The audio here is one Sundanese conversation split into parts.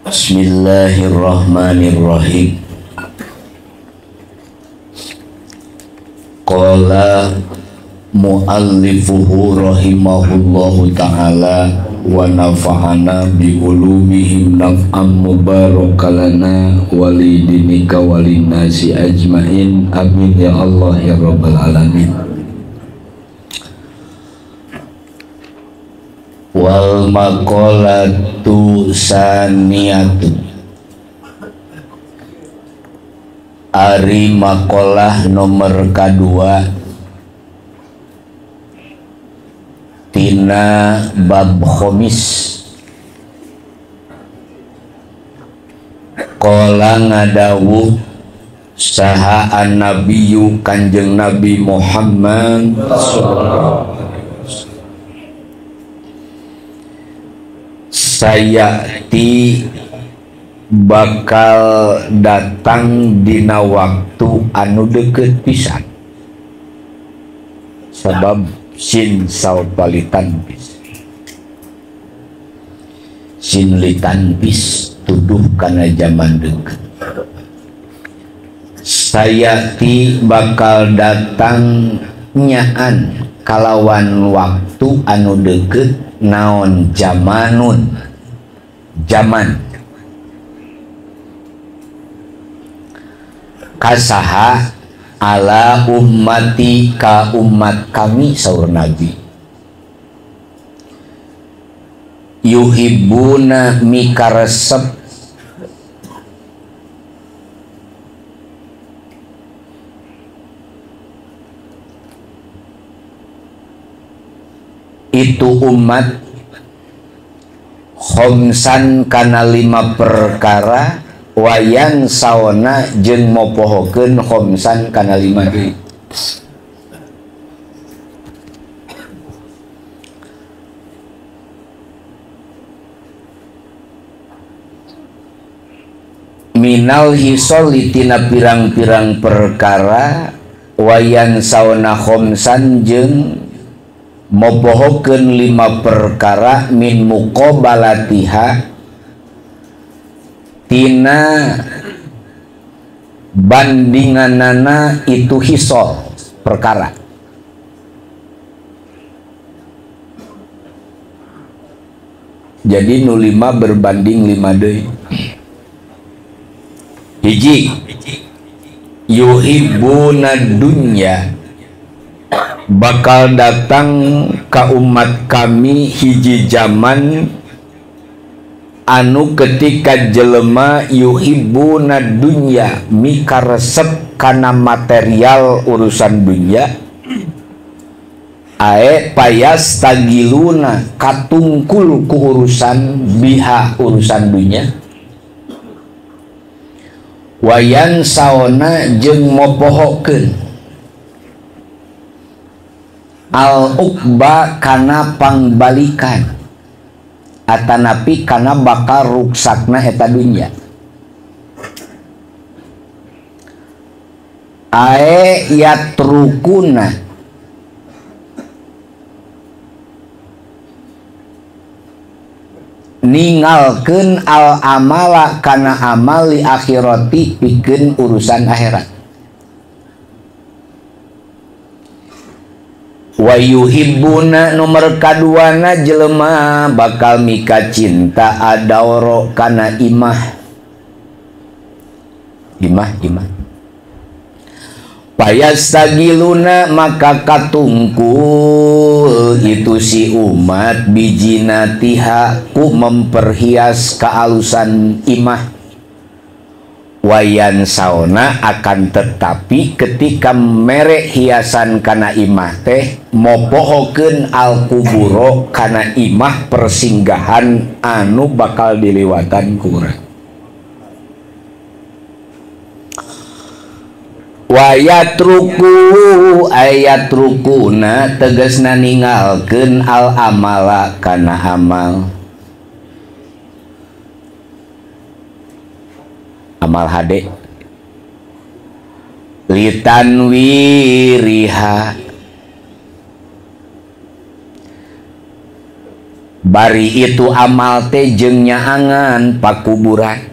Bismillahirrahmanirrahim. Qala muallifuhu rahimahullahu ta'ala wa nafa'ana bi ulumihim naf'an mubarakalana walidinika walinasi ajmain amin ya Allah ya rabbal alamin. Wal maqalatu saniyatu, ari maqalah nomor kedua tina bab khomis. Qala ngadawuh saha an-nabiyyu kanjeng Nabi Muhammad sallallahu alaihi wasallam, sayati bakal datang dina waktu anu deket pisan. Sabab sin salpalitan bis, sin litan bis tuduh kana zaman deket. Sayati bakal datang nyaan kalawan waktu anu deket naon zamanun, zaman kasaha ala ummati ka umat kami saur Nabi, yuhibbuna mikaresep itu umat khomsan kana 5 perkara wayan saona jeung mopohokeun khomsan kana 5 deui. Minal hisoli tina pirang-pirang perkara wayan saona khomsan jeung mopohokeun 5 perkara min muqabalatiha tina bandinganana itu hisol perkara. Jadi nu 5 berbanding 5 deui. Hiji, yuhibbuna dunya, bakal datang ka umat kami hiji zaman anu ketika jelema yuhibbuna dunya mikaresep kana material urusan dunya, ae payas tagiluna katungkul ku urusan biha urusan dunya, wayan saona jeung mopohokeun al-uqba kana pangbalikan atanapi kana bakal ruksakna eta dunya. Ae yatrukuna ningalkeun al-amala kana amal li akhirati pikeun urusan akhirat. Wa yuhibbuna nomor kaduana jelema bakal mika cinta adawro kana imah payastagiluna maka katungkul itu si umat bijinatiha ku memperhias kealusan imah, wayan sauna akan tetapi ketika merek hiasan kana imah teh mopohokeun al kuburo kana imah persinggahan anu bakal diliwatan ku urang. Wayatruku ayat rukuna tegasna ningalkeun al amala kana amal, amal hade litanwiriha bari itu amal teh jeung nyaangan pakuburan.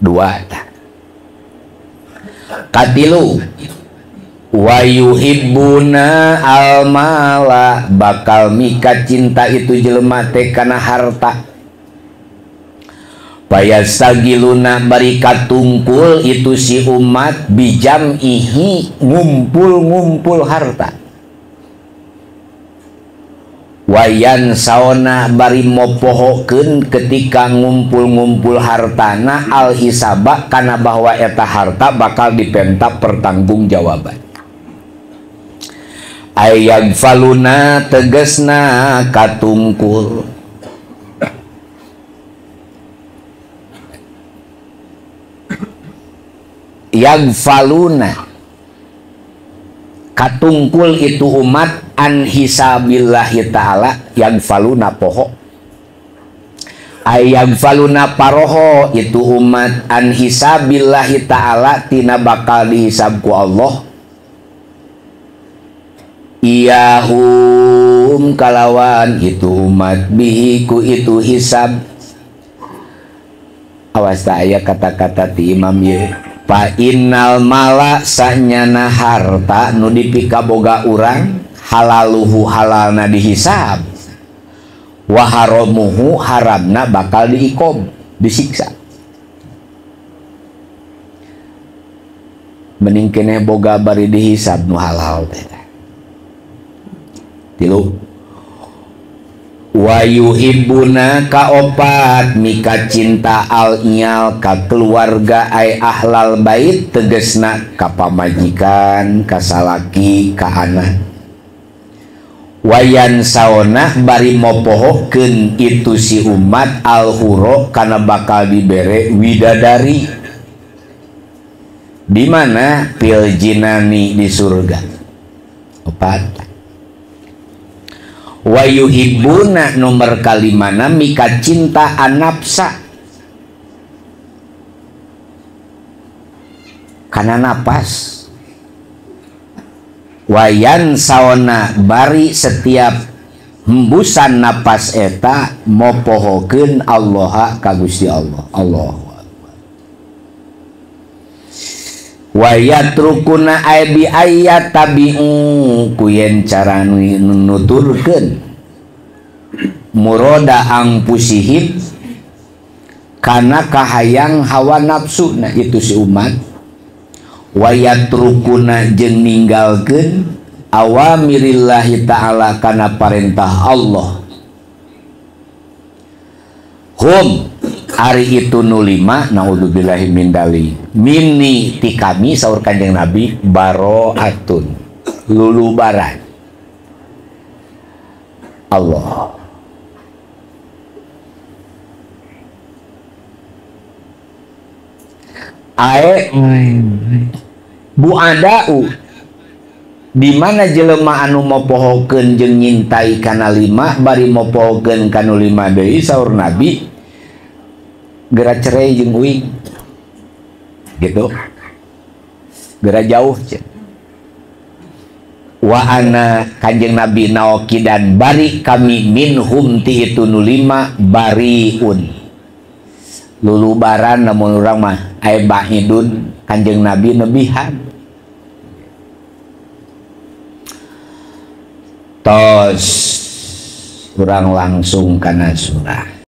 Dua tah. Katilu wa yuhibbuna almala, bakal mika cinta itu jelema teh kana harta. Payastagiluna bari katungkul itu si umat bijam ihi ngumpul-ngumpul harta. Wayan saona bari mopohokeun ketika ngumpul-ngumpul hartana al hisaba, kana bahwa eta harta bakal dipenta pertanggungjawaban. Ayagfaluna tegesna katungkul. Yagfaluna katungkul itu umat an hisabillahi ta'ala, yagfaluna poho. Ayagfaluna paroho itu umat an hisabillahi ta'ala tina bakal dihisab ku Allah. Iyahum kalawan itu umat bihiku itu hisab. Awas tak aya kata-kata ti Imam ye. Fa innal mala sanyana harta nu dipika boga urang halaluhu halalna dihisab, wa haramuhu haramna bakal diiqob disiksa. Mending keneh boga bari dihisab nu halal teh. Tilu wa yuhibbuna kaopat mika cinta al nyal ka keluarga ay ahlal bait, tegesna ka pamajikan, ka salaki, ka anak. Wayan saona bari mopohokeun itu si umat al huro kana bakal dibere widadari. Di mana? Fil jinani, di surga. Opat. Wa yuhibbuna nomor kalimana mika cinta anapsa kana napas. Wayan saona bari setiap hembusan napas eta mopohokeun Allah ka Gusti Allah. Allah wa yatrukuna ay bi ayat tabi'u kuyen cara nuturkeun muroda angpusihim kana kahayang hawa nafsu. Nah itu si umat wa yatrukuna jeung ninggalkeun awamirillahi ta'ala kana parentah Allah. Hum ari itu nu lima, naudzubillahi min dalik, minni ti kami saur Kanjeng Nabi, baroatun lulubaran Allah. Ae bu adau di mana jelema anu mopohokeun jeung nyintai kana lima bari mopohokeun kana lima deui saur Nabi geura cerai jeung uing gitu, geura jauh ce. Wa ana Kanjeng Nabi naoki dan bari kami minhum ti itu nu lima bariun lulubaran, namun urang mah ai bahidun Kanjeng Nabi nebihan. Tos urang langsung kana surah